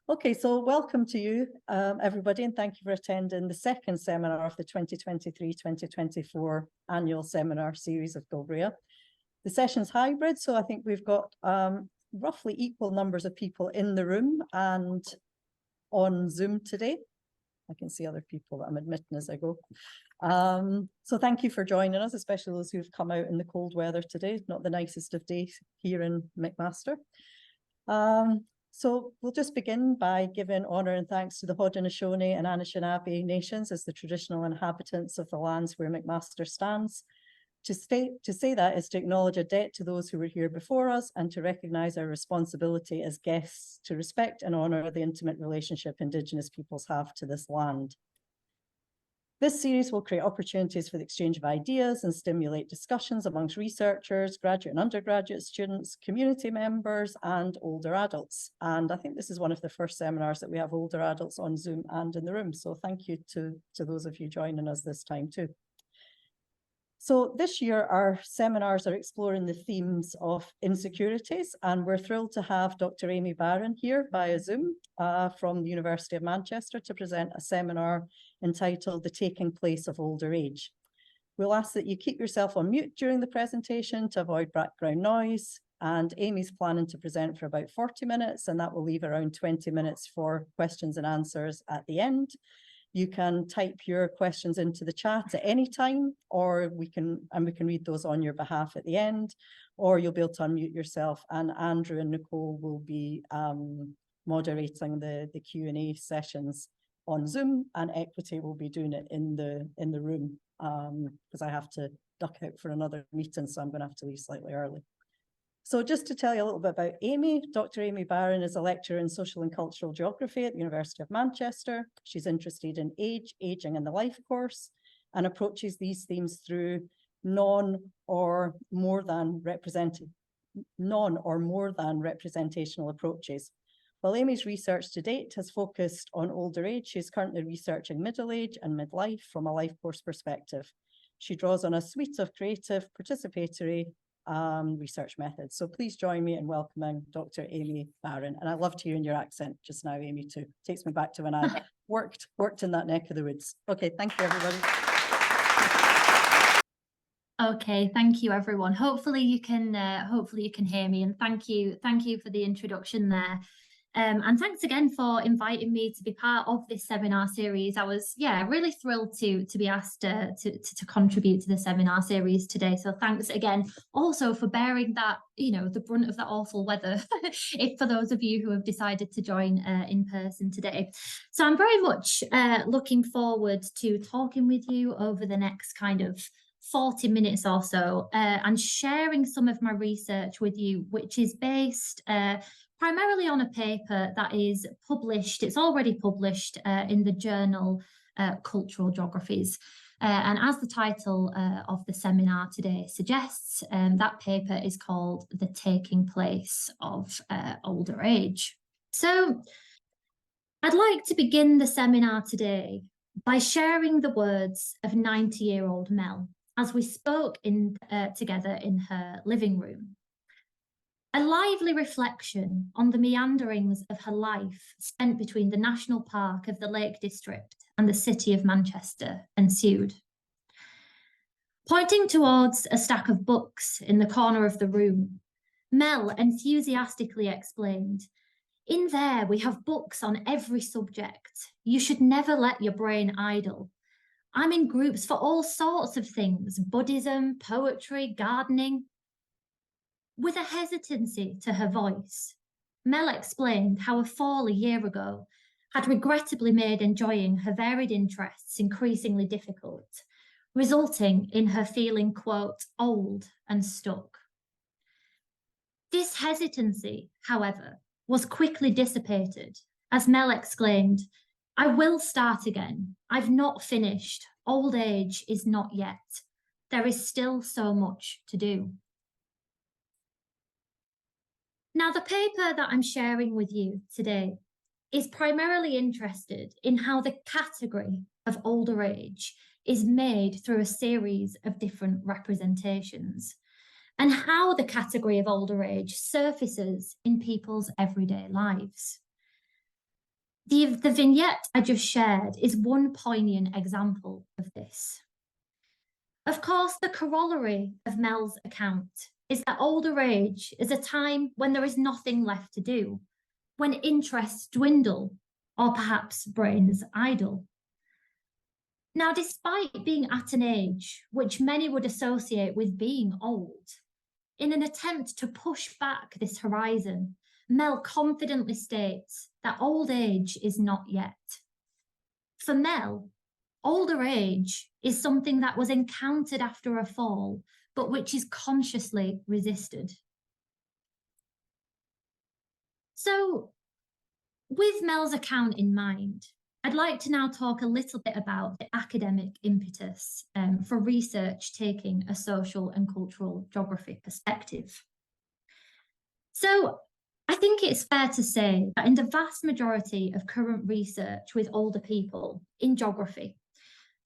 Okay, so welcome to you, everybody, and thank you for attending the second seminar of the 2023-2024 annual seminar series of Gilbrea. The session's hybrid, so I think we've got roughly equal numbers of people in the room and on Zoom today. I can see other people that I'm admitting as I go. So thank you for joining us, especially those who've come out in the cold weather today. Not the nicest of days here in McMaster. So we'll just begin by giving honour and thanks to the Haudenosaunee and Anishinaabe nations as the traditional inhabitants of the lands where McMaster stands. To say that is to acknowledge a debt to those who were here before us and to recognise our responsibility as guests to respect and honour the intimate relationship Indigenous peoples have to this land. This series will create opportunities for the exchange of ideas and stimulate discussions amongst researchers, graduate and undergraduate students, community members, and older adults. And I think this is one of the first seminars that we have older adults on Zoom and in the room. So thank you to those of you joining us this time too. So this year, our seminars are exploring the themes of insecurities, and we're thrilled to have Dr. Amy Barron here via Zoom from the University of Manchester to present a seminar entitled The Taking Place of Older Age. We'll ask that you keep yourself on mute during the presentation to avoid background noise, and Amy's planning to present for about 40 minutes, and that will leave around 20 minutes for questions and answers at the end. You can type your questions into the chat at any time, or we can read those on your behalf at the end, or you'll be able to unmute yourself, and Andrew and Nicole will be moderating the Q&A sessions on Zoom, and Equity will be doing it in the room because I have to duck out for another meeting, so I'm going to have to leave slightly early. So just to tell you a little bit about Amy, Dr. Amy Barron is a lecturer in social and cultural geography at the University of Manchester. She's interested in age, ageing and the life course, and approaches these themes through non or more than representational approaches. While Amy's research to date has focused on older age, she's currently researching middle age and midlife from a life course perspective. She draws on a suite of creative, participatory research methods. So please join me in welcoming Dr. Amy Barron. And I loved hearing your accent just now, Amy, too. Takes me back to when I worked in that neck of the woods. Okay, thank you, everybody. Okay, thank you, everyone. Hopefully you can hear me, and thank you for the introduction there. And thanks again for inviting me to be part of this seminar series. I was, really thrilled to be asked to contribute to the seminar series today. So thanks again also for bearing that, the brunt of that awful weather, if for those of you who have decided to join in person today. So I'm very much looking forward to talking with you over the next kind of 40 minutes or so and sharing some of my research with you, which is based primarily on a paper that is published. It's already published in the journal Cultural Geographies. And as the title of the seminar today suggests, that paper is called The Taking Place of Older Age. So I'd like to begin the seminar today by sharing the words of 90-year-old Mel as we spoke together in her living room. A lively reflection on the meanderings of her life spent between the National Park of the Lake District and the city of Manchester ensued. Pointing towards a stack of books in the corner of the room, Mel enthusiastically explained, "In there we have books on every subject. You should never let your brain idle. I'm in groups for all sorts of things, Buddhism, poetry, gardening." With a hesitancy to her voice, Mel explained how a fall a year ago had regrettably made enjoying her varied interests increasingly difficult, resulting in her feeling, quote, old and stuck. This hesitancy, however, was quickly dissipated as Mel exclaimed, "I will start again. I've not finished. Old age is not yet. There is still so much to do." Now, the paper that I'm sharing with you today is primarily interested in how the category of older age is made through a series of different representations, and how the category of older age surfaces in people's everyday lives. The vignette I just shared is one poignant example of this. Of course, the corollary of Mel's account is that older age is a time when there is nothing left to do, when interests dwindle, or perhaps brains idle. Now, despite being at an age which many would associate with being old, in an attempt to push back this horizon, Mel confidently states that old age is not yet. For Mel, older age is something that was encountered after a fall, but which is consciously resisted. So, with Mel's account in mind, I'd like to now talk a little bit about the academic impetus for research taking a social and cultural geography perspective. So, I think it's fair to say that in the vast majority of current research with older people in geography,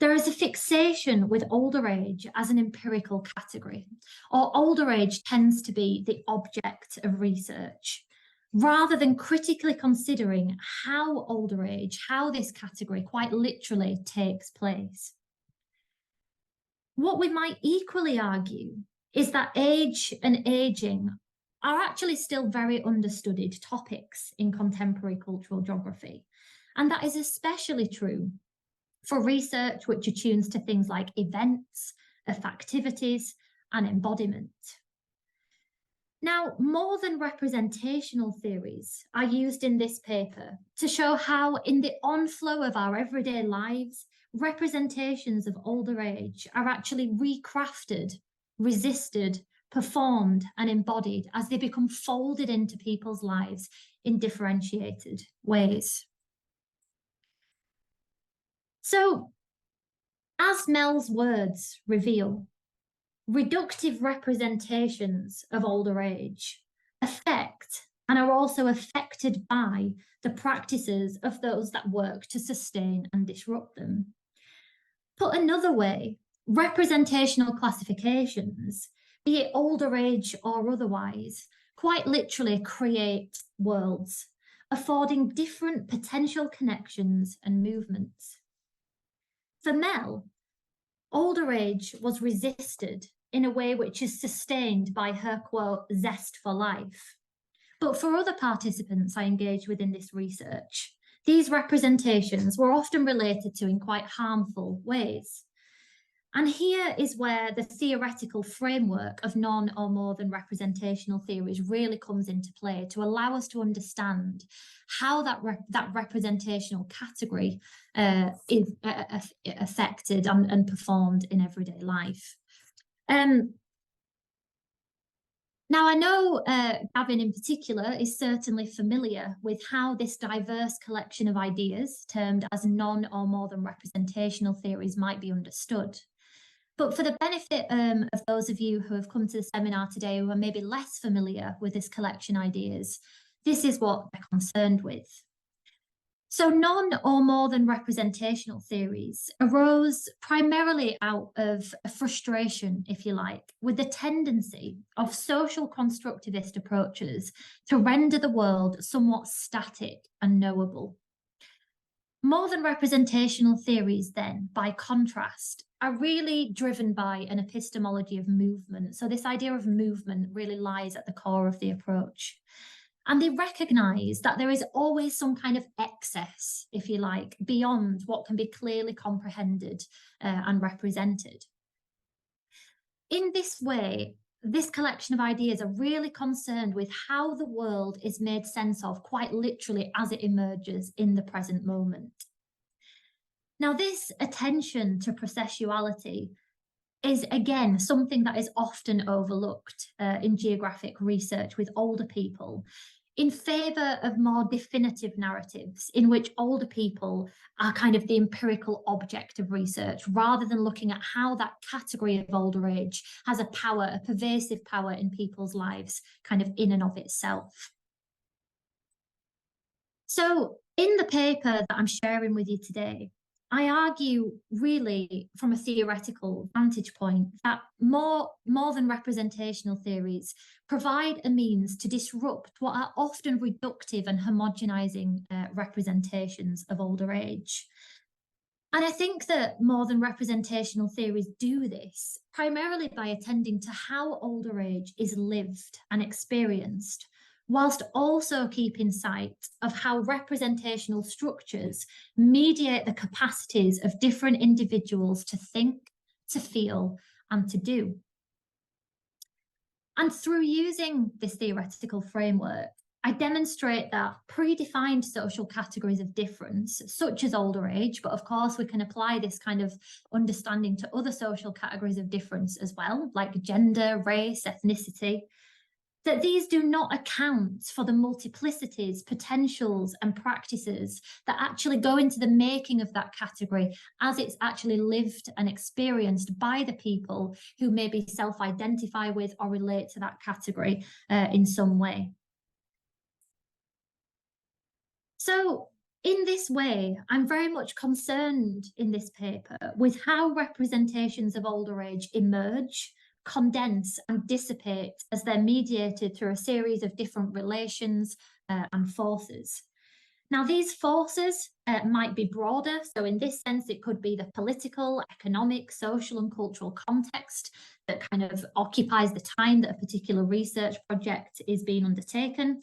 there is a fixation with older age as an empirical category, or older age tends to be the object of research, rather than critically considering how older age, how this category quite literally takes place. What we might equally argue is that age and aging are actually still very understudied topics in contemporary cultural geography. And that is especially true for research which attunes to things like events, affectivities, and embodiment. Now, more than representational theories are used in this paper to show how, in the onflow of our everyday lives, representations of older age are actually recrafted, resisted, performed, and embodied as they become folded into people's lives in differentiated ways. So, as Mel's words reveal, reductive representations of older age affect and are also affected by the practices of those that work to sustain and disrupt them. Put another way, representational classifications, be it older age or otherwise, quite literally create worlds, affording different potential connections and movements. For Mel, older age was resisted in a way which is sustained by her, quote, zest for life. But for other participants I engaged with in this research, these representations were often related to in quite harmful ways. And here is where the theoretical framework of non or more than representational theories really comes into play to allow us to understand how that representational category is affected and performed in everyday life. Now, I know Gavin in particular is certainly familiar with how this diverse collection of ideas, termed as non or more than representational theories, might be understood. But for the benefit of those of you who have come to the seminar today who are maybe less familiar with this collection of ideas, this is what they're concerned with. So non or more than representational theories arose primarily out of a frustration, if you like, with the tendency of social constructivist approaches to render the world somewhat static and knowable. More than representational theories, then, by contrast, are really driven by an epistemology of movement. So this idea of movement really lies at the core of the approach. And they recognise that there is always some kind of excess, if you like, beyond what can be clearly comprehended and represented. In this way, this collection of ideas are really concerned with how the world is made sense of quite literally as it emerges in the present moment. Now, this attention to processuality is, again, something that is often overlooked in geographic research with older people, in favour of more definitive narratives in which older people are kind of the empirical object of research, rather than looking at how that category of older age has a power, a pervasive power in people's lives, kind of in and of itself. So in the paper that I'm sharing with you today, I argue really from a theoretical vantage point that more than representational theories provide a means to disrupt what are often reductive and homogenizing representations of older age. And I think that more than representational theories do this primarily by attending to how older age is lived and experienced, whilst also keeping sight of how representational structures mediate the capacities of different individuals to think, to feel, and to do. And through using this theoretical framework, I demonstrate that predefined social categories of difference, such as older age, but of course we can apply this kind of understanding to other social categories of difference as well, like gender, race, ethnicity, that these do not account for the multiplicities, potentials, and practices that actually go into the making of that category as it's actually lived and experienced by the people who maybe self-identify with or relate to that category in some way. So in this way, I'm very much concerned in this paper with how representations of older age emerge, condense, and dissipate as they're mediated through a series of different relations and forces. Now, these forces might be broader. So in this sense, it could be the political, economic, social, and cultural context that kind of occupies the time that a particular research project is being undertaken.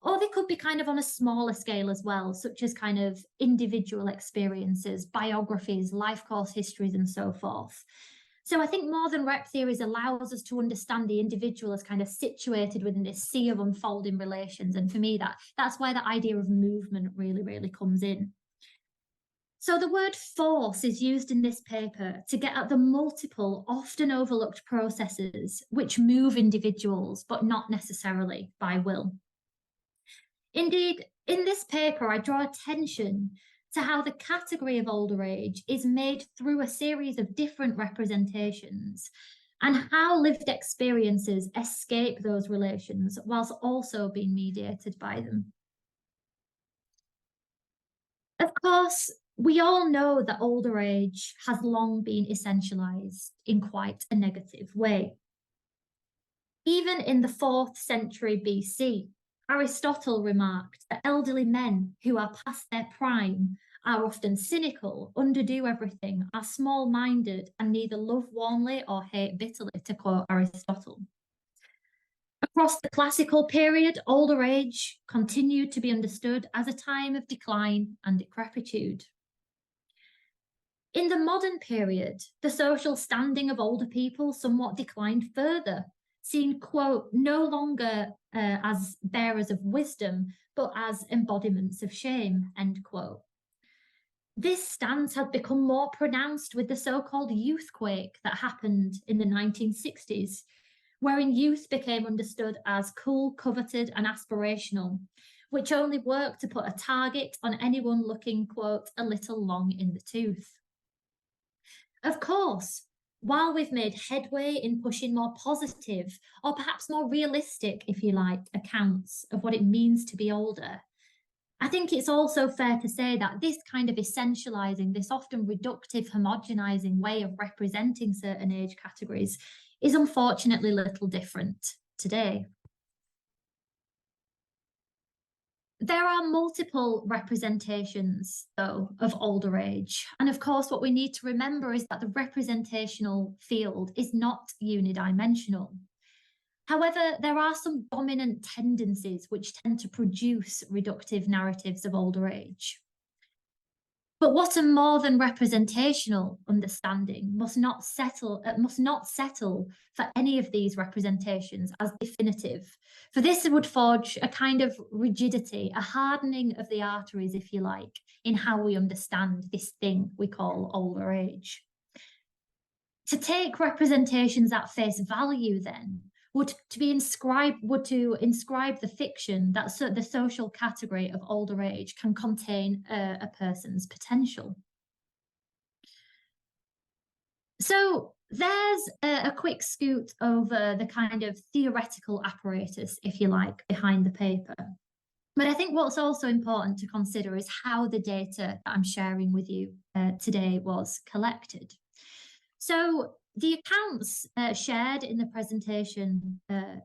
Or they could be kind of on a smaller scale as well, such as kind of individual experiences, biographies, life course histories, and so forth. So I think more than rep theories allows us to understand the individual as kind of situated within this sea of unfolding relations. And for me, that's where the idea of movement really, really comes in. So the word force is used in this paper to get at the multiple, often overlooked processes which move individuals, but not necessarily by will. Indeed, in this paper, I draw attention to how the category of older age is made through a series of different representations and how lived experiences escape those relations whilst also being mediated by them. Of course, we all know that older age has long been essentialized in quite a negative way. Even in the 4th century BC, Aristotle remarked that elderly men who are past their prime are often cynical, underdo everything, are small-minded, and neither love warmly or hate bitterly, to quote Aristotle. Across the classical period, older age continued to be understood as a time of decline and decrepitude. In the modern period, the social standing of older people somewhat declined further, seen, quote, no longer as bearers of wisdom, but as embodiments of shame, end quote. This stance had become more pronounced with the so-called youthquake that happened in the 1960s, wherein youth became understood as cool, coveted, and aspirational, which only worked to put a target on anyone looking, quote, a little long in the tooth. Of course, while we've made headway in pushing more positive, or perhaps more realistic, if you like, accounts of what it means to be older, I think it's also fair to say that this kind of essentializing, this often reductive, homogenizing way of representing certain age categories is unfortunately little different today. There are multiple representations, though, of older age. And of course, what we need to remember is that the representational field is not unidimensional. However, there are some dominant tendencies which tend to produce reductive narratives of older age. But what a more than representational understanding must not settle for any of these representations as definitive. For this would forge a kind of rigidity, a hardening of the arteries, if you like, in how we understand this thing we call older age. To take representations at face value, then, would to inscribe the fiction that the social category of older age can contain a person's potential. So there's a quick scoot over the kind of theoretical apparatus, if you like, behind the paper. But I think what's also important to consider is how the data that I'm sharing with you today was collected. So the accounts shared in the presentation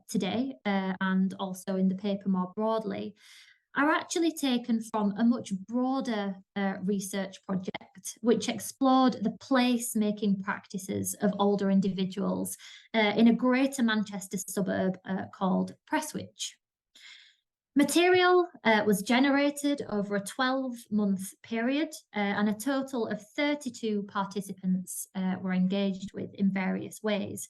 today and also in the paper more broadly are actually taken from a much broader research project, which explored the place-making practices of older individuals in a Greater Manchester suburb called Prestwich. Material was generated over a 12-month period, and a total of 32 participants were engaged with in various ways.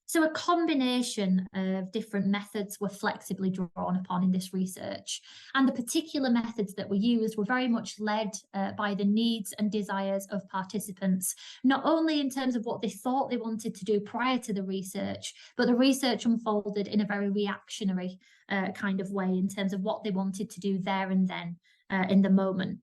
So a combination of different methods were flexibly drawn upon in this research, and the particular methods that were used were very much led by the needs and desires of participants, not only in terms of what they thought they wanted to do prior to the research, but the research unfolded in a very reactionary kind of way in terms of what they wanted to do there and then in the moment.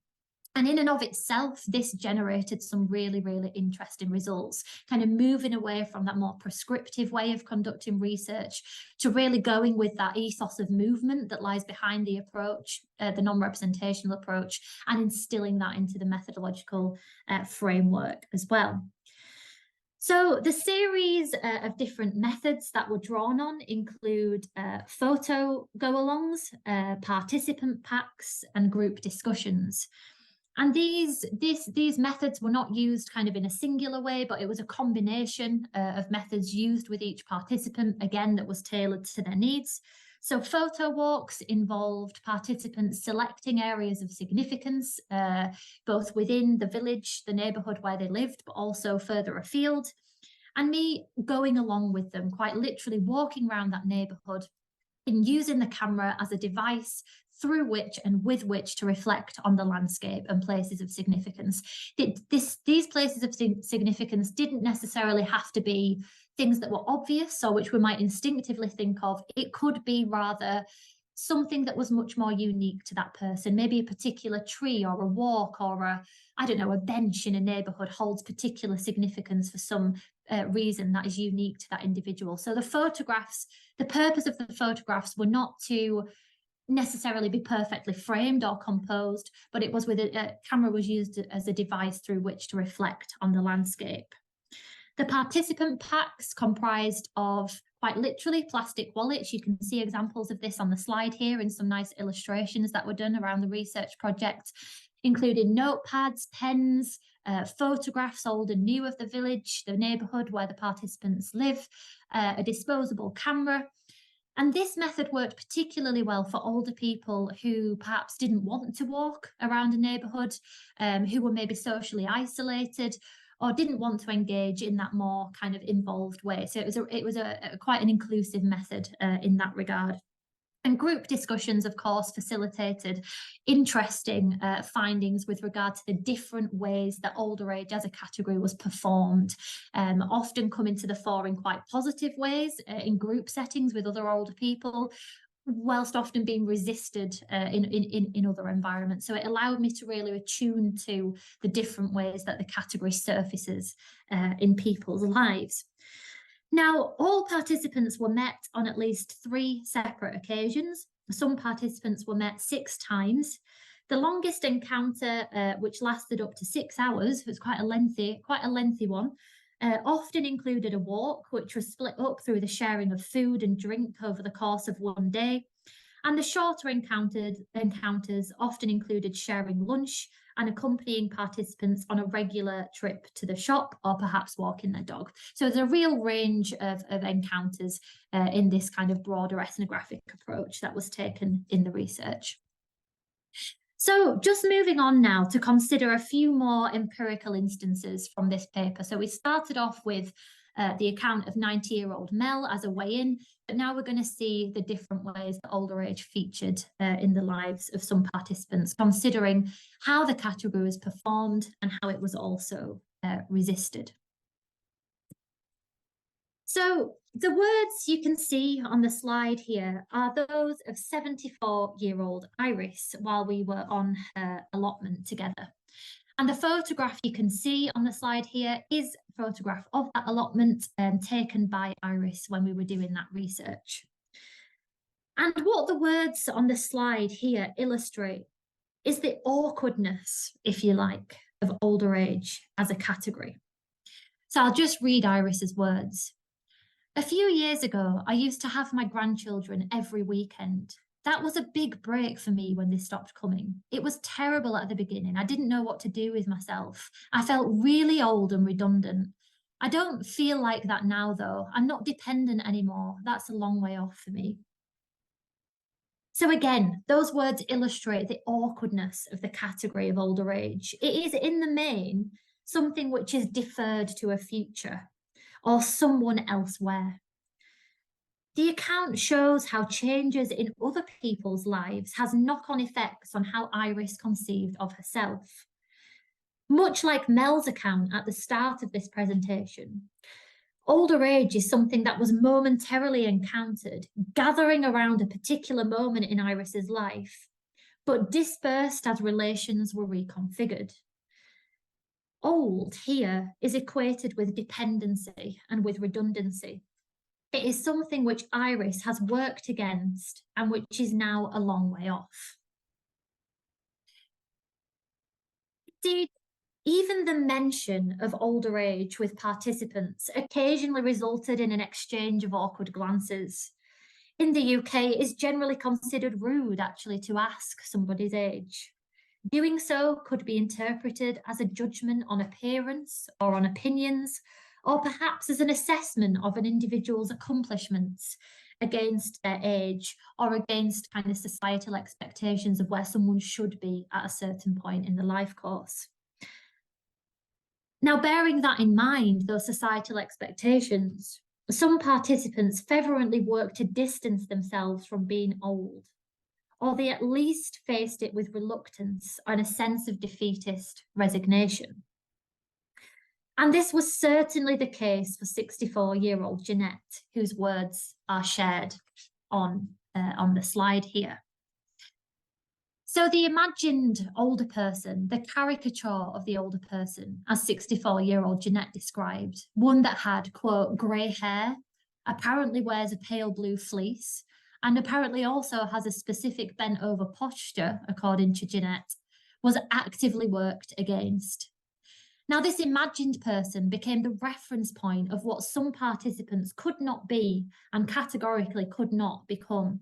And in and of itself, this generated some really, really interesting results, kind of moving away from that more prescriptive way of conducting research to really going with that ethos of movement that lies behind the approach, the non-representational approach, and instilling that into the methodological framework as well. So the series of different methods that were drawn on include photo go-alongs, participant packs, and group discussions. And these methods were not used kind of in a singular way, but it was a combination of methods used with each participant, again, that was tailored to their needs. So photo walks involved participants selecting areas of significance, both within the village, the neighbourhood where they lived, but also further afield. And me going along with them, quite literally walking around that neighbourhood and using the camera as a device through which and with which to reflect on the landscape and places of significance. These places of significance didn't necessarily have to be things that were obvious or which we might instinctively think of. It could be rather something that was much more unique to that person. Maybe a particular tree or a walk or a bench in a neighbourhood holds particular significance for some reason that is unique to that individual. So the purpose of the photographs were not to necessarily be perfectly framed or composed, but it was with a camera was used as a device through which to reflect on the landscape. The participant packs comprised of quite literally plastic wallets. You can see examples of this on the slide here in some nice illustrations that were done around the research project, including notepads, pens, photographs old and new of the village, the neighbourhood where the participants live, a disposable camera. And this method worked particularly well for older people who perhaps didn't want to walk around a neighbourhood, who were maybe socially isolated or didn't want to engage in that more kind of involved way. So it was quite an inclusive method in that regard. And group discussions, of course, facilitated interesting findings with regard to the different ways that older age as a category was performed, often coming to the fore in quite positive ways in group settings with other older people, whilst often being resisted in other environments. So it allowed me to really attune to the different ways that the category surfaces in people's lives. Now, all participants were met on at least 3 separate occasions. Some participants were met 6 times. The longest encounter, which lasted up to 6 hours, was quite a lengthy one, often included a walk, which was split up through the sharing of food and drink over the course of one day. And the shorter encounters often included sharing lunch and accompanying participants on a regular trip to the shop or perhaps walking their dog. So there's a real range of encounters in this kind of broader ethnographic approach that was taken in the research. So just moving on now to consider a few more empirical instances from this paper. So we started off with the account of 90-year-old Mel as a weigh-in, but now we're going to see the different ways that older age featured in the lives of some participants, considering how the category was performed and how it was also resisted. So the words you can see on the slide here are those of 74-year-old Iris while we were on her allotment together. And the photograph you can see on the slide here is a photograph of that allotment taken by Iris when we were doing that research. And what the words on the slide here illustrate is the awkwardness, if you like, of older age as a category. So I'll just read Iris's words. A few years ago, I used to have my grandchildren every weekend. That was a big break for me when they stopped coming. It was terrible at the beginning. I didn't know what to do with myself. I felt really old and redundant. I don't feel like that now, though. I'm not dependent anymore. That's a long way off for me. So again, those words illustrate the awkwardness of the category of older age. It is, in the main, something which is deferred to a future or someone elsewhere. The account shows how changes in other people's lives has knock-on effects on how Iris conceived of herself. Much like Mel's account at the start of this presentation, older age is something that was momentarily encountered, gathering around a particular moment in Iris's life, but dispersed as relations were reconfigured. Old here is equated with dependency and with redundancy. It is something which Iris has worked against and which is now a long way off. Indeed, even the mention of older age with participants occasionally resulted in an exchange of awkward glances. In the UK, it is generally considered rude, actually, to ask somebody's age. Doing so could be interpreted as a judgment on appearance or on opinions, or perhaps as an assessment of an individual's accomplishments against their age or against kind of societal expectations of where someone should be at a certain point in the life course. Now, bearing that in mind, those societal expectations, some participants fervently worked to distance themselves from being old, or they at least faced it with reluctance and a sense of defeatist resignation. And this was certainly the case for 64-year-old Jeanette, whose words are shared on the slide here. So the imagined older person, the caricature of the older person, as 64-year-old Jeanette described, one that had, quote, grey hair, apparently wears a pale blue fleece, and apparently also has a specific bent over posture, according to Jeanette, was actively worked against. Now, this imagined person became the reference point of what some participants could not be and categorically could not become.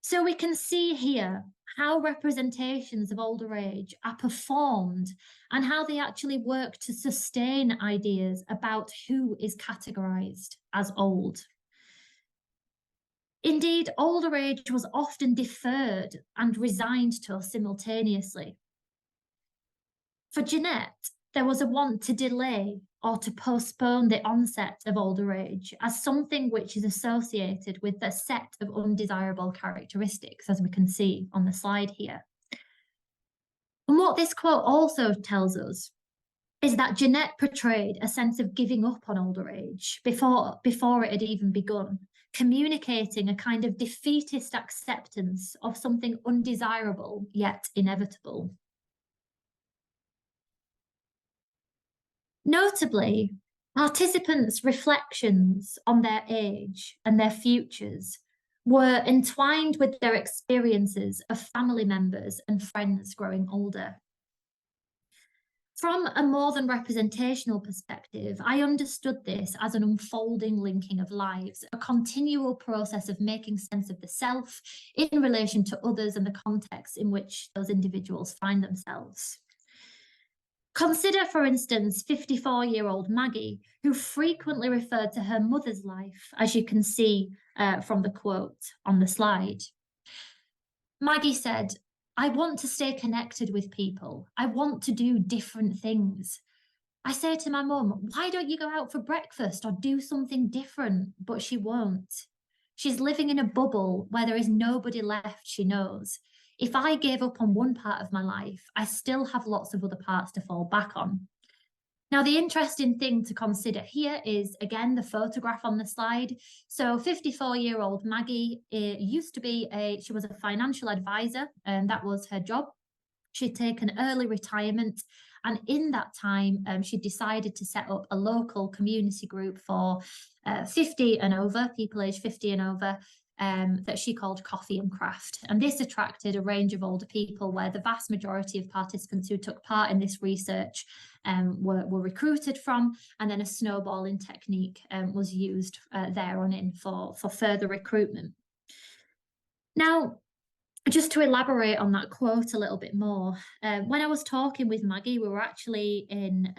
So we can see here how representations of older age are performed and how they actually work to sustain ideas about who is categorized as old. Indeed, older age was often deferred and resigned to simultaneously. For Jeanette, there was a want to delay or to postpone the onset of older age as something which is associated with a set of undesirable characteristics, as we can see on the slide here. And what this quote also tells us is that Jeanette portrayed a sense of giving up on older age before it had even begun, communicating a kind of defeatist acceptance of something undesirable yet inevitable. Notably, participants' reflections on their age and their futures were entwined with their experiences of family members and friends growing older. From a more than representational perspective, I understood this as an unfolding linking of lives, a continual process of making sense of the self in relation to others and the context in which those individuals find themselves. Consider, for instance, 54-year-old Maggie, who frequently referred to her mother's life, as you can see from the quote on the slide. Maggie said, "I want to stay connected with people. I want to do different things. I say to my mum, why don't you go out for breakfast or do something different?" But she won't. She's living in a bubble where there is nobody left she knows. If I gave up on one part of my life, I still have lots of other parts to fall back on. Now, the interesting thing to consider here is, again, the photograph on the slide. So 54-year-old Maggie used to be she was a financial advisor, and that was her job. She'd taken early retirement, and in that time, she decided to set up a local community group for 50 and over, people aged 50 and over, that she called Coffee and Craft. And this attracted a range of older people, where the vast majority of participants who took part in this research were recruited from, and then a snowballing technique was used there on in for further recruitment. Now, just to elaborate on that quote a little bit more, when I was talking with Maggie, we were actually in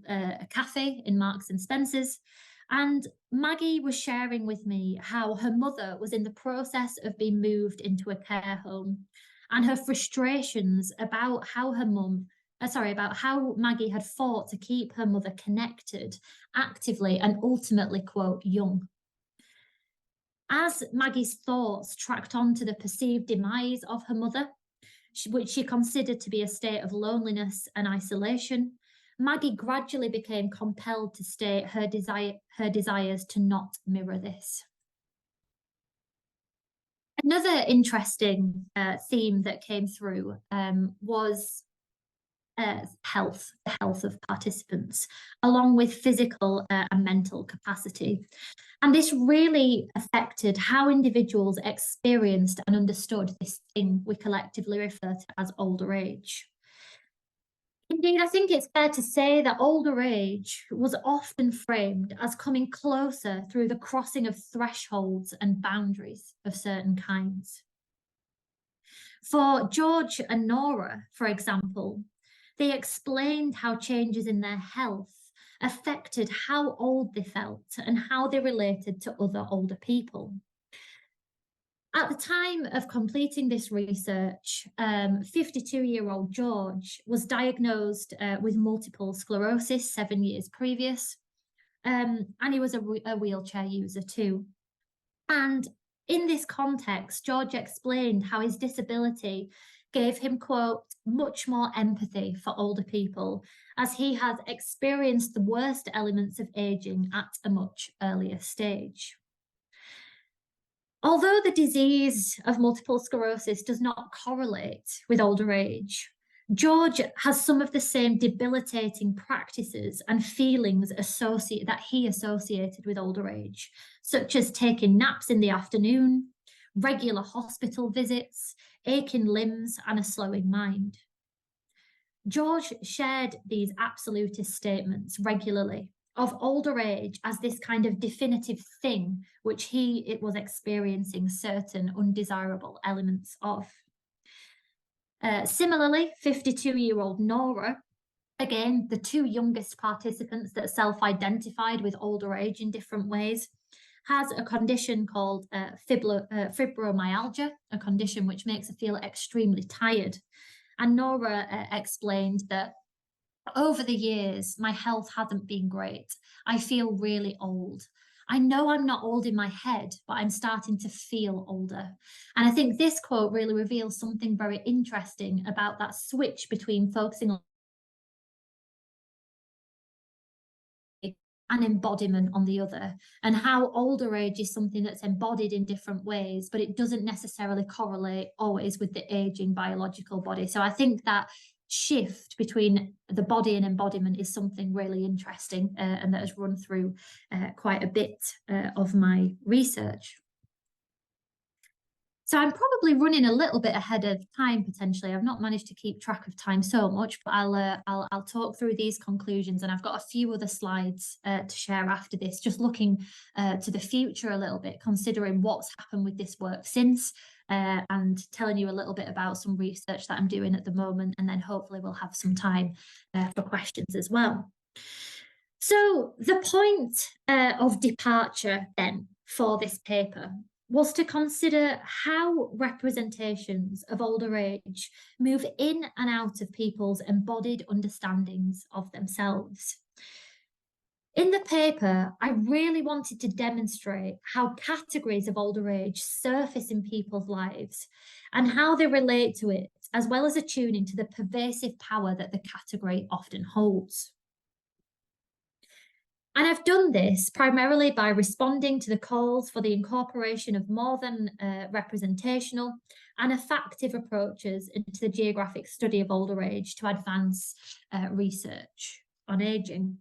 a cafe in Marks and Spencer's, and Maggie was sharing with me how her mother was in the process of being moved into a care home, and her frustrations about how about how Maggie had fought to keep her mother connected, actively, and ultimately, quote, young. As Maggie's thoughts tracked on to the perceived demise of her mother, which she considered to be a state of loneliness and isolation, Maggie gradually became compelled to state her desires to not mirror this. Another interesting theme that came through was the health of participants, along with physical and mental capacity. And this really affected how individuals experienced and understood this thing we collectively refer to as older age. Indeed, I think it's fair to say that older age was often framed as coming closer through the crossing of thresholds and boundaries of certain kinds. For George and Nora, for example, they explained how changes in their health affected how old they felt and how they related to other older people. At the time of completing this research, 52-year-old George was diagnosed with multiple sclerosis 7 years previous, and he was a wheelchair user too. And in this context, George explained how his disability gave him, quote, much more empathy for older people, as he has experienced the worst elements of aging at a much earlier stage. Although the disease of multiple sclerosis does not correlate with older age, George has some of the same debilitating practices and feelings that he associated with older age, such as taking naps in the afternoon, regular hospital visits, aching limbs, and a slowing mind. George shared these absolutist statements regularly of older age as this kind of definitive thing which he was experiencing certain undesirable elements of. Similarly, 52-year-old Nora, again, the two youngest participants that self-identified with older age in different ways, has a condition called fibromyalgia, a condition which makes her feel extremely tired. And Nora explained that over the years, my health hasn't been great. I feel really old. I know I'm not old in my head, but I'm starting to feel older. And I think this quote really reveals something very interesting about that switch between focusing on and embodiment on the other, and how older age is something that's embodied in different ways, but it doesn't necessarily correlate always with the aging biological body. So I think that shift between the body and embodiment is something really interesting and that has run through quite a bit of my research. So I'm probably running a little bit ahead of time potentially. I've not managed to keep track of time so much, but I'll talk through these conclusions, and I've got a few other slides to share after this, just looking to the future a little bit, considering what's happened with this work since, and telling you a little bit about some research that I'm doing at the moment, and then hopefully we'll have some time for questions as well. So the point of departure then for this paper was to consider how representations of older age move in and out of people's embodied understandings of themselves. In the paper, I really wanted to demonstrate how categories of older age surface in people's lives and how they relate to it, as well as attuning to the pervasive power that the category often holds. And I've done this primarily by responding to the calls for the incorporation of more-than-representational and affective approaches into the geographic study of older age to advance research on aging.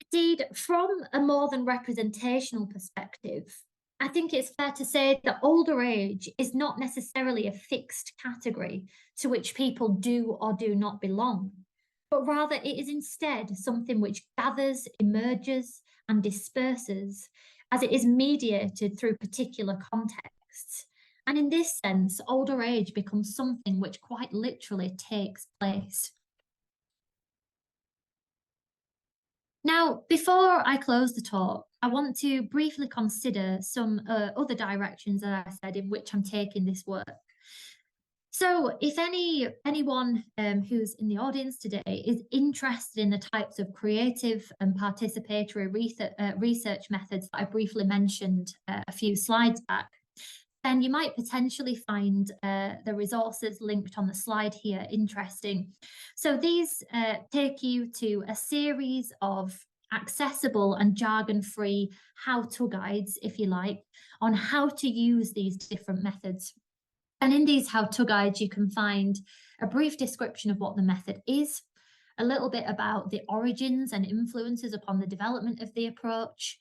It's Indeed, from a more than representational perspective, I think it's fair to say that older age is not necessarily a fixed category to which people do or do not belong, but rather it is instead something which gathers, emerges, and disperses as it is mediated through particular contexts. And in this sense, older age becomes something which quite literally takes place. Now, before I close the talk, I want to briefly consider some other directions, as I said, in which I'm taking this work. So if anyone who's in the audience today is interested in the types of creative and participatory research methods that I briefly mentioned a few slides back, then you might potentially find the resources linked on the slide here interesting. So these take you to a series of accessible and jargon-free how-to guides, if you like, on how to use these different methods. And in these how-to guides, you can find a brief description of what the method is, a little bit about the origins and influences upon the development of the approach.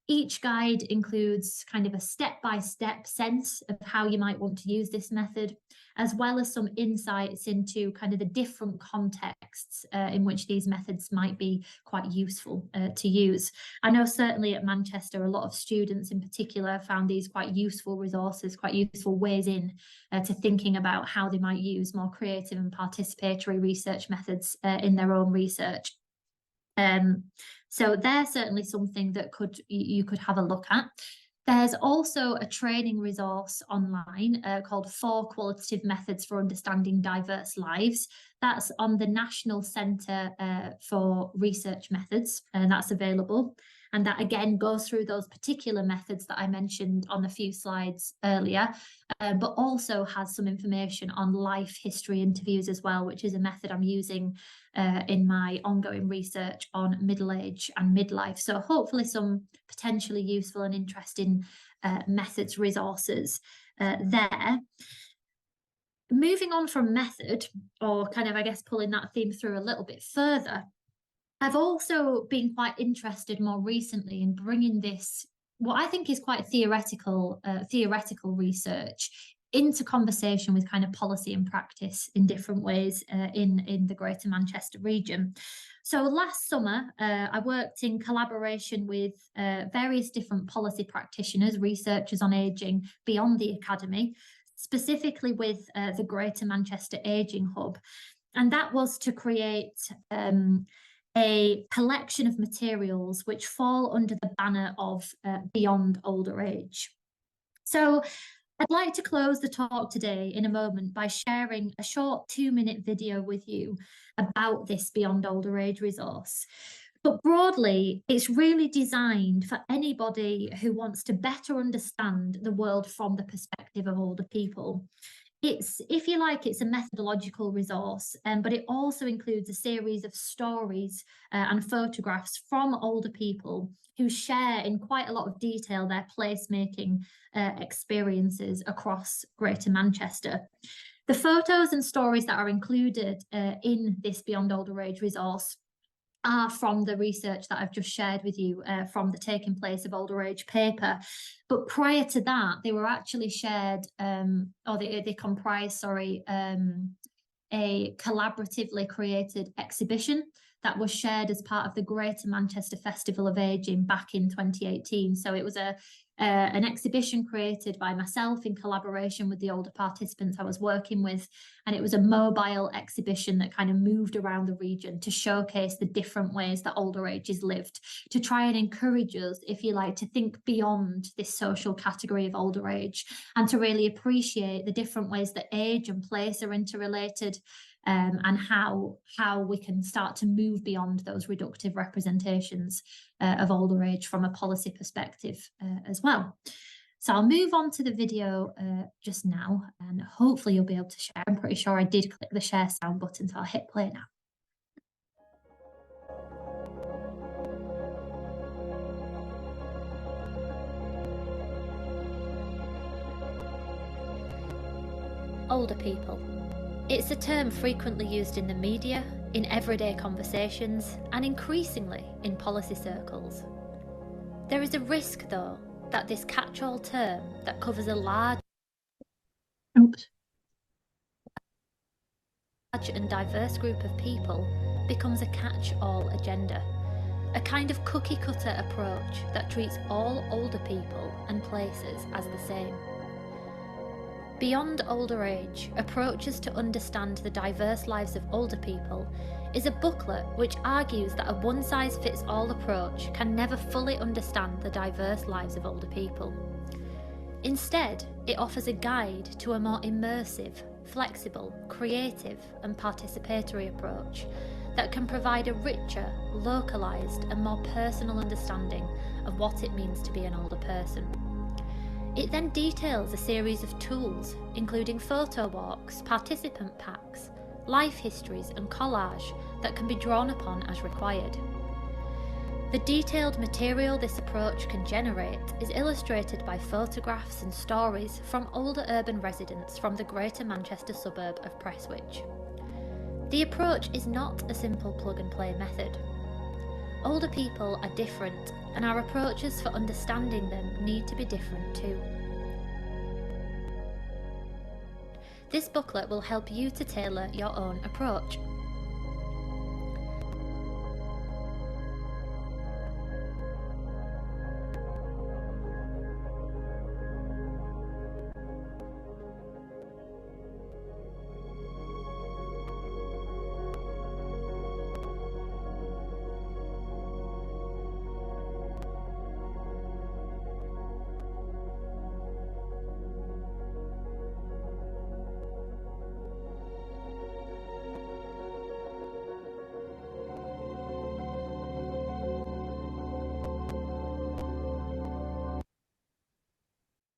Each guide includes kind of a step-by-step sense of how you might want to use this method, as well as some insights into kind of the different contexts in which these methods might be quite useful to use. I know certainly at Manchester, a lot of students in particular found these quite useful resources, quite useful ways in to thinking about how they might use more creative and participatory research methods in their own research. So they're certainly something that you could have a look at. There's also a training resource online called 4 Qualitative Methods for Understanding Diverse Lives. That's on the National Centre for Research Methods, and that's available. And that again goes through those particular methods that I mentioned on a few slides earlier, but also has some information on life history interviews as well, which is a method I'm using in my ongoing research on middle age and midlife. So hopefully some potentially useful and interesting methods resources there. Moving on from method, or kind of, I guess, pulling that theme through a little bit further, I've also been quite interested more recently in bringing this, what I think is quite theoretical research, into conversation with kind of policy and practice in different ways in the Greater Manchester region. So last summer, I worked in collaboration with various different policy practitioners, researchers on ageing beyond the academy, specifically with the Greater Manchester Ageing Hub. And that was to create a collection of materials which fall under the banner of Beyond Older Age. So I'd like to close the talk today in a moment by sharing a short 2-minute video with you about this Beyond Older Age resource. But broadly, it's really designed for anybody who wants to better understand the world from the perspective of older people. It's, if you like, it's a methodological resource, but it also includes a series of stories and photographs from older people who share in quite a lot of detail their placemaking experiences across Greater Manchester. The photos and stories that are included in this Beyond Older Age resource are from the research that I've just shared with you from the Taking Place of Older Age paper. But prior to that, they were actually shared, or they comprise, sorry, a collaboratively created exhibition that was shared as part of the Greater Manchester Festival of Ageing back in 2018. So it was an exhibition created by myself in collaboration with the older participants I was working with. And it was a mobile exhibition that kind of moved around the region to showcase the different ways that older age is lived, to try and encourage us, if you like, to think beyond this social category of older age and to really appreciate the different ways that age and place are interrelated, and how we can start to move beyond those reductive representations of older age from a policy perspective as well. So I'll move on to the video just now, and hopefully you'll be able to share. I'm pretty sure I did click the share sound button, so I'll hit play now. Older people. It's a term frequently used in the media, in everyday conversations, and increasingly in policy circles. There is a risk, though, that this catch-all term that covers a large and diverse group of people becomes a catch-all agenda, a kind of cookie-cutter approach that treats all older people and places as the same. Beyond Older Age, Approaches to Understand the Diverse Lives of Older People is a booklet which argues that a one-size-fits-all approach can never fully understand the diverse lives of older people. Instead, it offers a guide to a more immersive, flexible, creative and participatory approach that can provide a richer, localised and more personal understanding of what it means to be an older person. It then details a series of tools, including photo walks, participant packs, life histories and collage that can be drawn upon as required. The detailed material this approach can generate is illustrated by photographs and stories from older urban residents from the Greater Manchester suburb of Prestwich. The approach is not a simple plug-and-play method. Older people are different, and our approaches for understanding them need to be different too. This booklet will help you to tailor your own approach.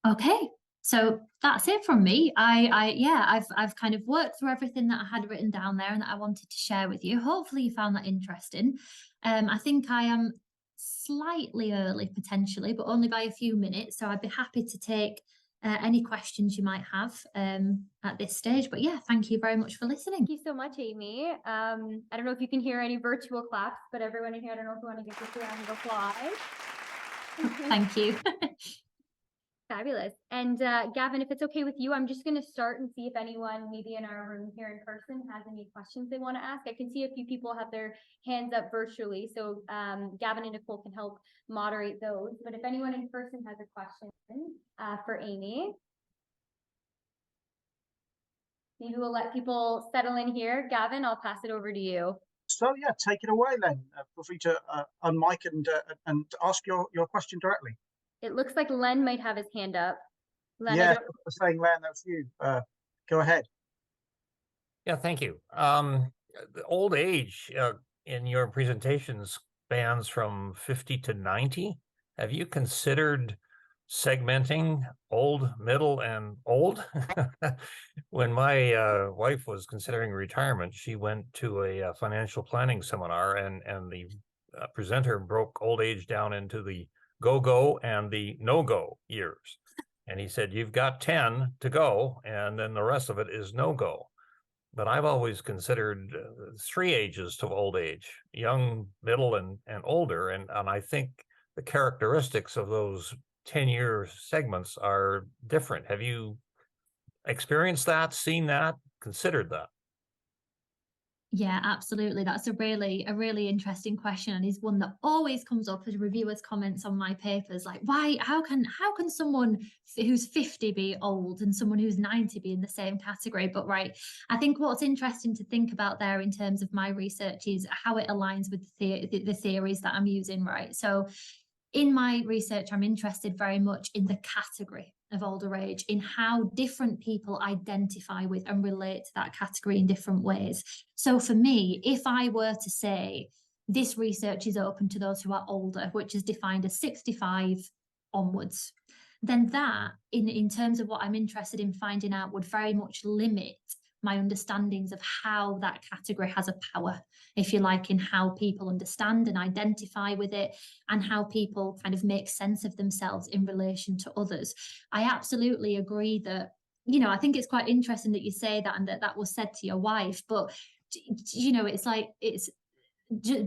Okay, so that's it from me. I've kind of worked through everything that I had written down there and that I wanted to share with you. Hopefully you found that interesting. I think I am slightly early potentially, but only by a few minutes. So I'd be happy to take any questions you might have at this stage. But yeah, thank you very much for listening. Thank you so much, Amy. I don't know if you can hear any virtual claps, but everyone in here, I don't know if you want to give this a round of applause. Thank you. Fabulous. And Gavin, if it's okay with you, I'm just going to start and see if anyone maybe in our room here in person has any questions they want to ask. I can see a few people have their hands up virtually, so Gavin and Nicole can help moderate those. But if anyone in person has a question for Amy, maybe we'll let people settle in here. Gavin, I'll pass it over to you. So yeah, take it away then. Feel free to unmic and ask your question directly. It looks like Len might have his hand up. Len, yeah, I was saying, Len, that's you. Go ahead. Yeah, thank you. The old age in your presentations spans from 50 to 90. Have you considered segmenting old, middle, and old? When my wife was considering retirement, she went to a financial planning seminar, and the presenter broke old age down into the go-go and the no-go years. And he said, you've got 10 to go, and then the rest of it is no-go. But I've always considered 3 ages to old age, young, middle, and older. And I think the characteristics of those 10-year segments are different. Have you experienced that, seen that, considered that? Yeah, absolutely. That's a really interesting question, and is one that always comes up as reviewers' comments on my papers. Like, why? How can someone who's 50 be old and someone who's 90 be in the same category? But right, I think what's interesting to think about there in terms of my research is how it aligns with the theories that I'm using. Right, so in my research, I'm interested very much in the category of older age, in how different people identify with and relate to that category in different ways. So for me, if I were to say this research is open to those who are older, which is defined as 65 onwards, then that, in terms of what I'm interested in finding out, would very much limit my understandings of how that category has a power, if you like, in how people understand and identify with it, and how people kind of make sense of themselves in relation to others. I absolutely agree that, you know, I think it's quite interesting that you say that and that was said to your wife, but you know, it's like,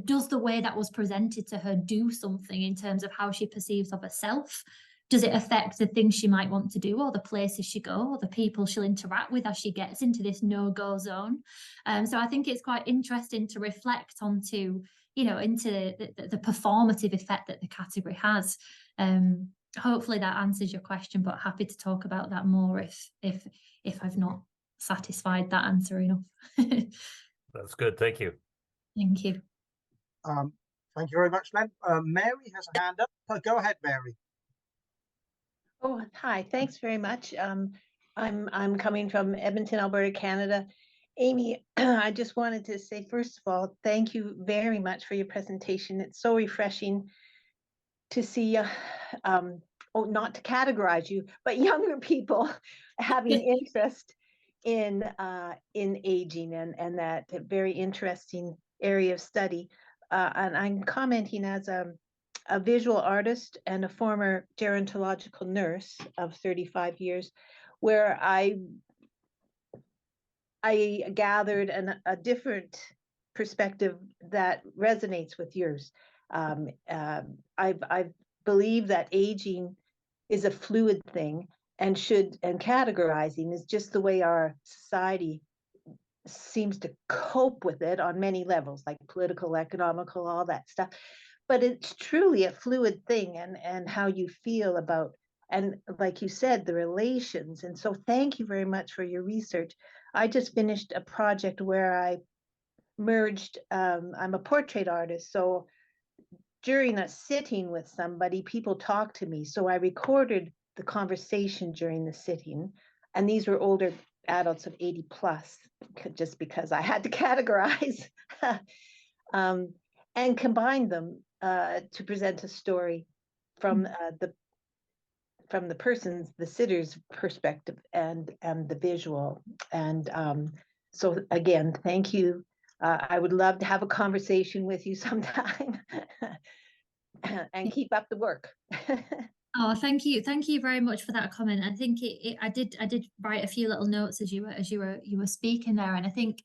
does the way that was presented to her do something in terms of how she perceives of herself? Does it affect the things she might want to do, or the places she go, or the people she'll interact with as she gets into this no-go zone? So I think it's quite interesting to reflect onto, you know, into the performative effect that the category has. Hopefully that answers your question, but happy to talk about that more if I've not satisfied that answer enough. That's good. Thank you. Thank you. Thank you very much, Len. Mary has a hand up. Go ahead, Mary. Oh, hi. Thanks very much. I'm coming from Edmonton, Alberta, Canada. Amy, I just wanted to say, first of all, thank you very much for your presentation. It's so refreshing to see, not to categorize you, but younger people having interest in aging and that very interesting area of study. And I'm commenting as a visual artist and a former gerontological nurse of 35 years, where I gathered a different perspective that resonates with yours. I believe that aging is a fluid thing, and categorizing is just the way our society seems to cope with it on many levels, like political, economical, all that stuff. But it's truly a fluid thing, and how you feel about, and like you said, the relations. And so thank you very much for your research. I just finished a project where I merged, I'm a portrait artist, so during a sitting with somebody, people talk to me. So I recorded the conversation during the sitting, and these were older adults of 80 plus, just because I had to categorize, and combine them to present a story from the sitter's perspective and the visual. And so again, thank you. I would love to have a conversation with you sometime. And keep up the work. Oh, thank you very much for that comment. I think I did write a few little notes as you were speaking there, and I think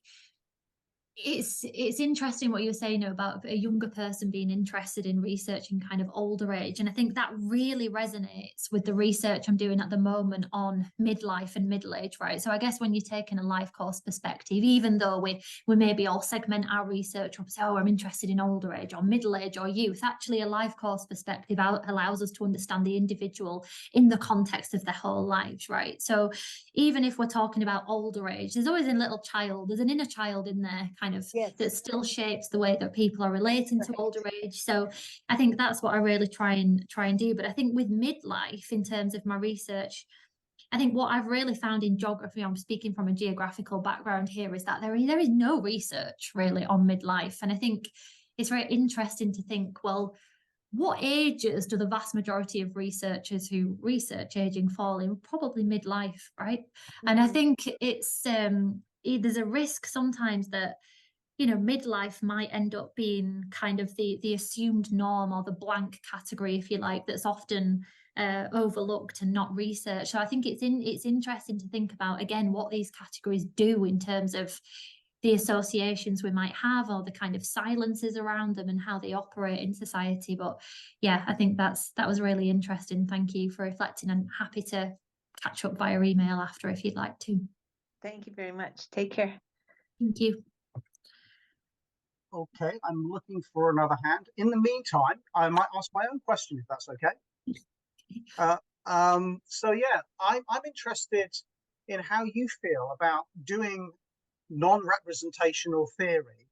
it's interesting what you were saying about a younger person being interested in researching kind of older age, and I think that really resonates with the research I'm doing at the moment on midlife and middle age, right? So I guess when you're taking a life course perspective, even though we maybe all segment our research or say, oh, I'm interested in older age or middle age or youth, actually a life course perspective allows us to understand the individual in the context of their whole lives, right? So even if we're talking about older age, there's always a little child, there's an inner child in there kind of, yes, that still shapes the way that people are relating to older age. So I think that's what I really try and do. But I think with midlife, in terms of my research, I think what I've really found in geography, I'm speaking from a geographical background here, is that there is no research really on midlife. And I think it's very interesting to think, well, what ages do the vast majority of researchers who research aging fall in? Probably midlife, right? Mm-hmm. And I think it's there's a risk sometimes that, you know, midlife might end up being kind of the assumed norm, or the blank category, if you like, that's often overlooked and not researched. So I think it's interesting to think about, again, what these categories do in terms of the associations we might have, or the kind of silences around them, and how they operate in society. But yeah, I think that was really interesting. Thank you for reflecting. I'm happy to catch up via email after if you'd like to. Thank you very much. Take care. Thank you. Okay, I'm looking for another hand. In the meantime, I might ask my own question, if that's okay. So yeah, I'm interested in how you feel about doing non-representational theory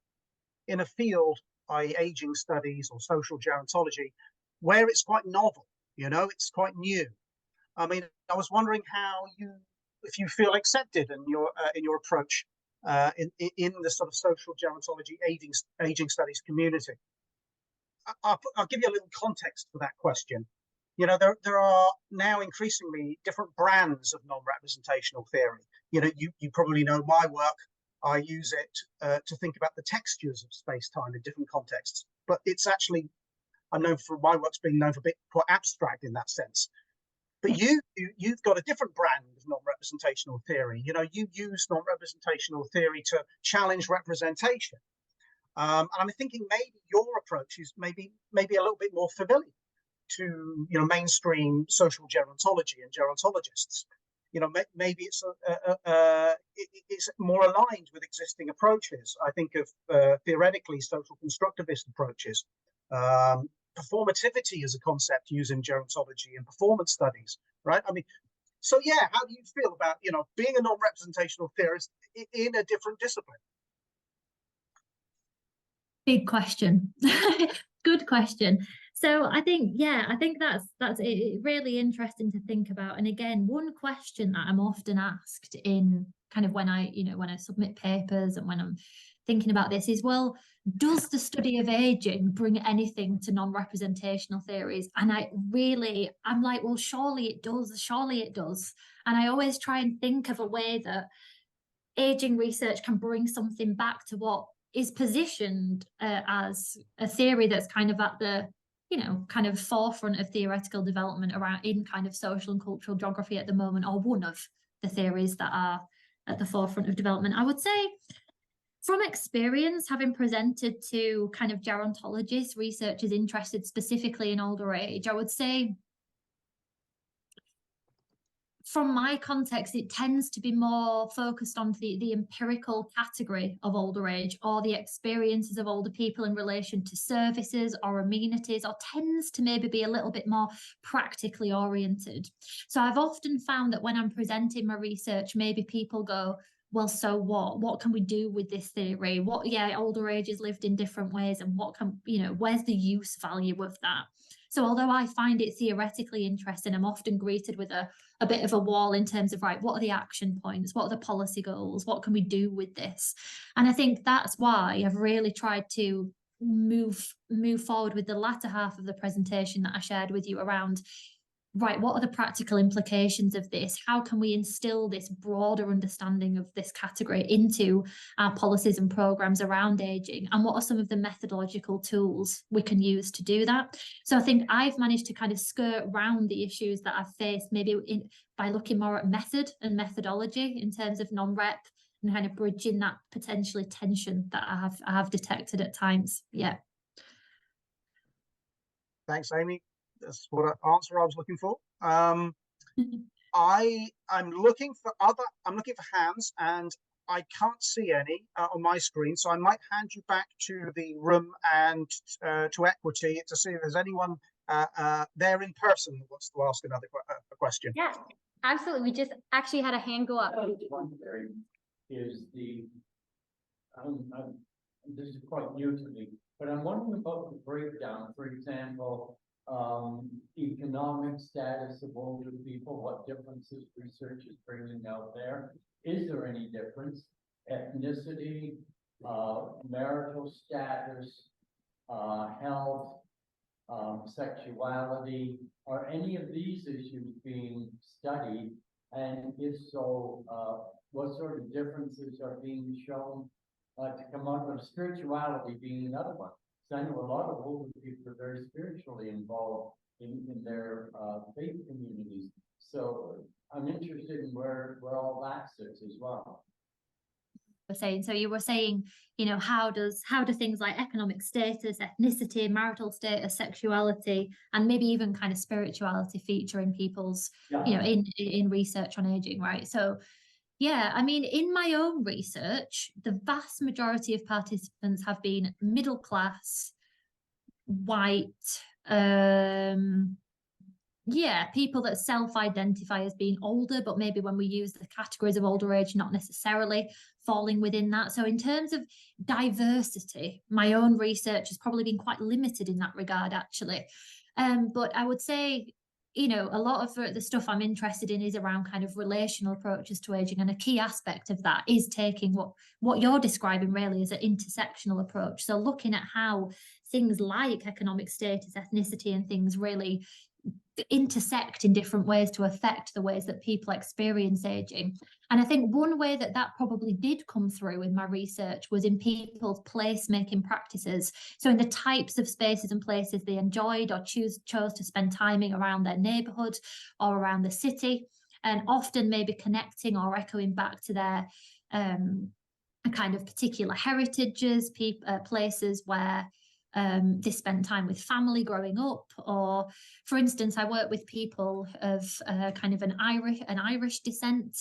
in a field, i.e. aging studies or social gerontology, where it's quite novel, you know, it's quite new. I mean, I was wondering if you feel accepted in your approach in the sort of social gerontology aging studies community. I'll give you a little context for that question. You know, there are now increasingly different brands of non-representational theory. You know, you probably know my work. I use it to think about the textures of space-time in different contexts. But it's actually, I'm known for my work's being known for a bit quite abstract in that sense. But you've got a different brand of non-representational theory. You know, you use non-representational theory to challenge representation. And I'm thinking maybe your approach is maybe a little bit more familiar to, you know, mainstream social gerontology and gerontologists. You know, maybe it's more aligned with existing approaches. I think of theoretically social constructivist approaches. Performativity is a concept used in gerontology and performance studies, right? I mean, so yeah, how do you feel about, you know, being a non-representational theorist in a different discipline? Big question. Good question. So I think, yeah, I think that's really interesting to think about. And again, one question that I'm often asked in kind of when I submit papers and when I'm thinking about this is, well, does the study of aging bring anything to non-representational theories? And I'm like, well, surely it does. And I always try and think of a way that aging research can bring something back to what is positioned as a theory that's kind of at the, you know, kind of forefront of theoretical development around in kind of social and cultural geography at the moment, or one of the theories that are at the forefront of development. I would say, from experience, having presented to kind of gerontologists, researchers interested specifically in older age, I would say, from my context, it tends to be more focused on the empirical category of older age, or the experiences of older people in relation to services or amenities, or tends to maybe be a little bit more practically oriented. So I've often found that when I'm presenting my research, maybe people go, well, so what can we do with this theory? Older age is lived in different ways, and where's the use value of that? So although I find it theoretically interesting, I'm often greeted with a bit of a wall in terms of, right, what are the action points? What are the policy goals? What can we do with this? And I think that's why I've really tried to move forward with the latter half of the presentation that I shared with you around, right, what are the practical implications of this? How can we instill this broader understanding of this category into our policies and programs around aging? And what are some of the methodological tools we can use to do that? So I think I've managed to kind of skirt around the issues that I've faced maybe by looking more at method and methodology in terms of non-rep, and kind of bridging that potentially tension that I have detected at times. Yeah. Thanks, Amy. That's what answer I was looking for. I'm looking for hands, and I can't see any on my screen, so I might hand you back to the room and to Equity to see if there's anyone there in person who wants to ask another question. Yeah, absolutely. We just actually had a hand go up. Is this is quite new to me, but I'm wondering about the breakdown. For example, economic status of older people, what differences research is bringing out there. Is there any difference? Ethnicity, marital status, health, sexuality, are any of these issues being studied? And if so, what sort of differences are being shown to come out of spirituality being another one? So I know a lot of older people are very spiritually involved in their faith communities. So I'm interested in where all that sits as well. So you were saying, you know, how do things like economic status, ethnicity, marital status, sexuality, and maybe even kind of spirituality feature in people's, you know, in research on aging, right? So yeah, I mean, in my own research, the vast majority of participants have been middle class, white, people that self-identify as being older, but maybe when we use the categories of older age, not necessarily falling within that. So in terms of diversity, my own research has probably been quite limited in that regard, actually. But I would say, you know, a lot of the stuff I'm interested in is around kind of relational approaches to aging. And a key aspect of that is taking what you're describing really as an intersectional approach. So looking at how things like economic status, ethnicity, and things really intersect in different ways to affect the ways that people experience aging. And I think one way that that probably did come through in my research was in people's placemaking practices. So in the types of spaces and places they enjoyed or chose to spend timing around their neighborhood or around the city, and often maybe connecting or echoing back to their kind of particular heritages, places where they spent time with family growing up. Or for instance, I work with people of kind of an Irish descent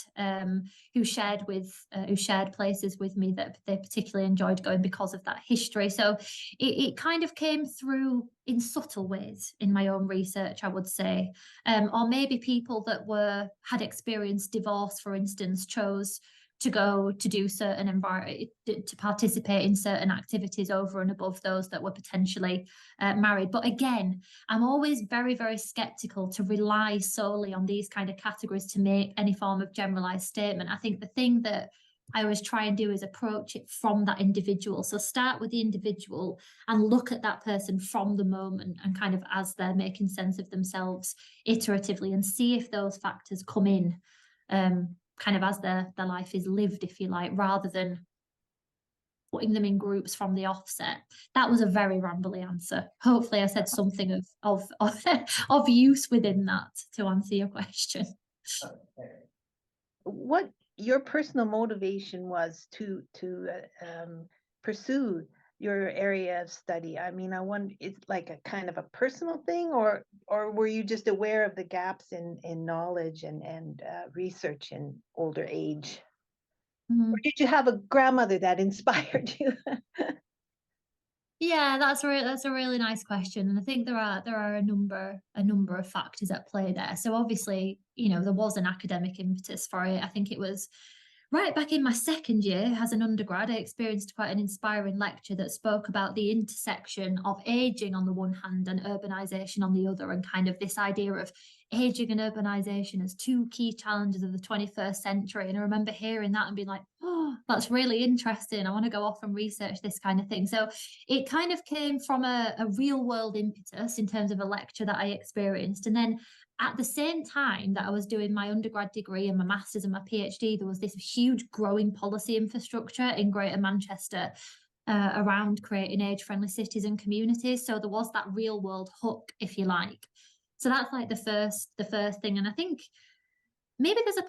who shared places with me that they particularly enjoyed going because of that history. So it kind of came through in subtle ways in my own research, I would say. Or maybe people that had experienced divorce, for instance, chose to go to do to participate in certain activities over and above those that were potentially married. But again, I'm always very, very skeptical to rely solely on these kind of categories to make any form of generalized statement. I think the thing that I always try and do is approach it from that individual. So start with the individual and look at that person from the moment and kind of as they're making sense of themselves iteratively, and see if those factors come in kind of as their life is lived, if you like, rather than putting them in groups from the offset. That was a very rambly answer. Hopefully I said something of use within that to answer your question. What your personal motivation was to pursue your area of study? I mean, I wonder, it's like a kind of a personal thing, or were you just aware of the gaps in knowledge and research in older age? Or did you have a grandmother that inspired you? Yeah, that's a really nice question, and I think there are a number of factors at play there. So obviously, there was an academic impetus for it. I think it was right back in my second year as an undergrad, I experienced quite an inspiring lecture that spoke about the intersection of aging on the one hand and urbanization on the other, and kind of this idea of aging and urbanization as two key challenges of the 21st century. And I remember hearing that and being like, oh, that's really interesting. I want to go off and research this kind of thing. So it kind of came from a real world impetus in terms of a lecture that I experienced. And then at the same time that I was doing my undergrad degree and my master's and my PhD, there was this huge growing policy infrastructure in Greater Manchester around creating age-friendly cities and communities. So there was that real world hook, if you like. So that's like the first thing. And I think maybe there's a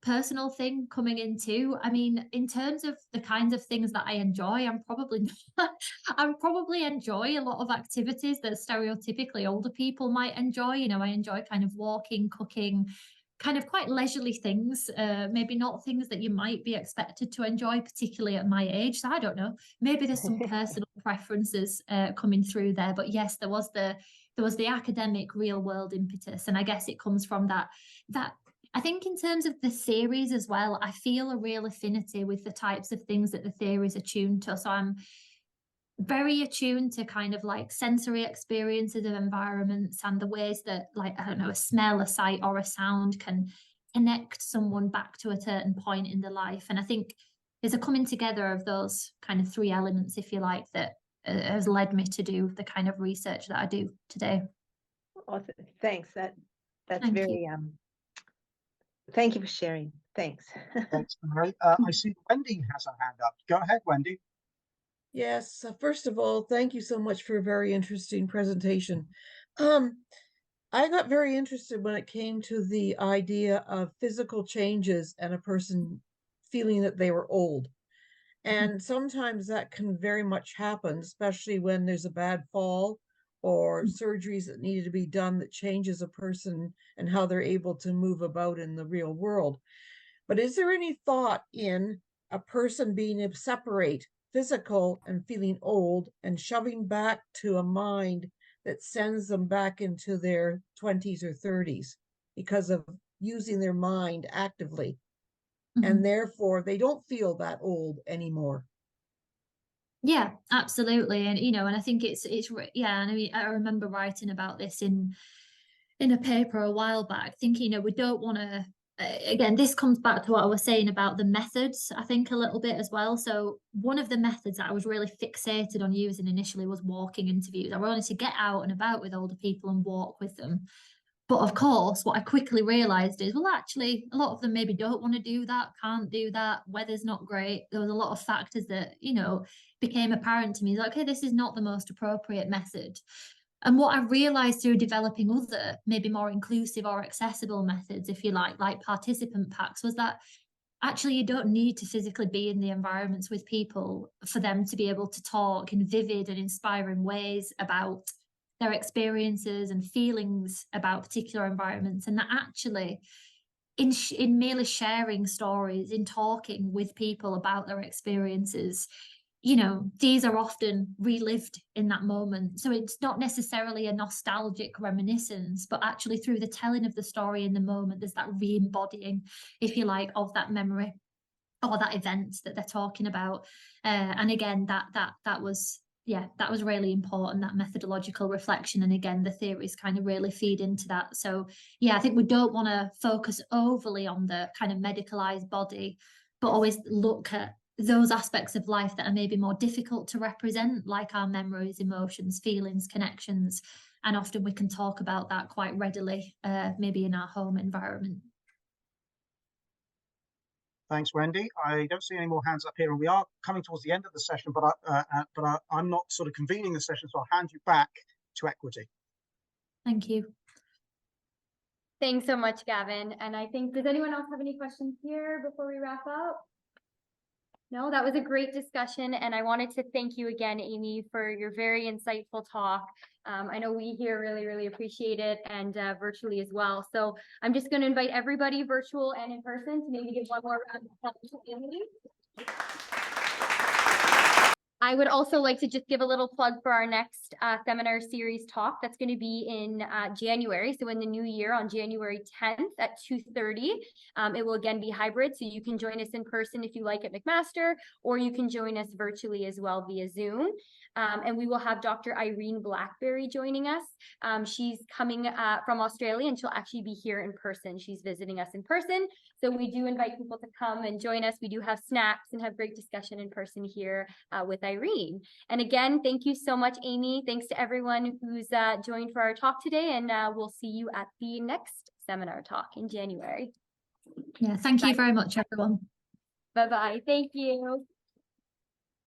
personal thing coming in too. I mean, in terms of the kinds of things that I enjoy, I probably enjoy a lot of activities that stereotypically older people might enjoy. I enjoy kind of walking, cooking, kind of quite leisurely things, maybe not things that you might be expected to enjoy, particularly at my age. So I don't know, maybe there's some personal preferences coming through there. But yes, there was the academic real world impetus. And I guess it comes from that I think in terms of the theories as well, I feel a real affinity with the types of things that the theories are tuned to. So I'm very attuned to kind of like sensory experiences of environments and the ways that, like, I don't know, a smell, a sight, or a sound can connect someone back to a certain point in their life. And I think there's a coming together of those kind of three elements, if you like, that has led me to do the kind of research that I do today. Oh, thanks. That's Thank very thank you for sharing. Thanks. Thanks, Mary. I see Wendy has her hand up. Go ahead, Wendy. Yes, first of all, thank you so much for a very interesting presentation. I got very interested when it came to the idea of physical changes and a person feeling that they were old. And sometimes that can very much happen, especially when there's a bad fall or surgeries that needed to be done that changes a person and how they're able to move about in the real world. But is there any thought in a person being able to separate physical and feeling old and shoving back to a mind that sends them back into their 20s or 30s because of using their mind actively? And therefore they don't feel that old anymore? Yeah, absolutely. And and I think it's yeah, and I mean, I remember writing about this in a paper a while back, thinking we don't want to again, this comes back to what I was saying about the methods, I think, a little bit as well. So one of the methods that I was really fixated on using initially was walking interviews. I wanted to get out and about with older people and walk with them. But of course, what I quickly realised is, well, actually, a lot of them maybe don't want to do that, can't do that, weather's not great. There was a lot of factors that, you know, became apparent to me. Like, okay, this is not the most appropriate method. And what I realised through developing other, maybe more inclusive or accessible methods, if you like participant packs, was that actually you don't need to physically be in the environments with people for them to be able to talk in vivid and inspiring ways about their experiences and feelings about particular environments, and that actually in merely sharing stories, in talking with people about their experiences, you know, these are often relived in that moment. So it's not necessarily a nostalgic reminiscence, but actually through the telling of the story in the moment, there's that re-embodying, if you like, of that memory or that event that they're talking about. And again, that was, yeah, that was really important, that methodological reflection. And again, the theories kind of really feed into that. So yeah, I think we don't want to focus overly on the kind of medicalized body, but always look at those aspects of life that are maybe more difficult to represent, like our memories, emotions, feelings, connections. And often we can talk about that quite readily, maybe in our home environment. Thanks, Wendy. I don't see any more hands up here, and we are coming towards the end of the session, but I'm not sort of convening the session, so I'll hand you back to Equity. Thank you. Thanks so much, Gavin. And I think, does anyone else have any questions here before we wrap up? No, that was a great discussion, and I wanted to thank you again, Amy, for your very insightful talk. I know we here really appreciate it, and virtually as well. So I'm just going to invite everybody, virtual and in person, to maybe give one more round of applause to Amy. I would also like to just give a little plug for our next seminar series talk. That's going to be in January. So in the new year on January 10th at 2:30. It will again be hybrid. So you can join us in person if you like at McMaster, or you can join us virtually as well via Zoom. And we will have Dr. Irene Blackberry joining us. She's coming from Australia, and she'll actually be here in person. She's visiting us in person. So we do invite people to come and join us. We do have snacks and have great discussion in person here with Irene. And again, thank you so much, Amy. Thanks to everyone who's joined for our talk today, and we'll see you at the next seminar talk in January. Yeah, thank you very much, everyone. Bye-bye. Thank you.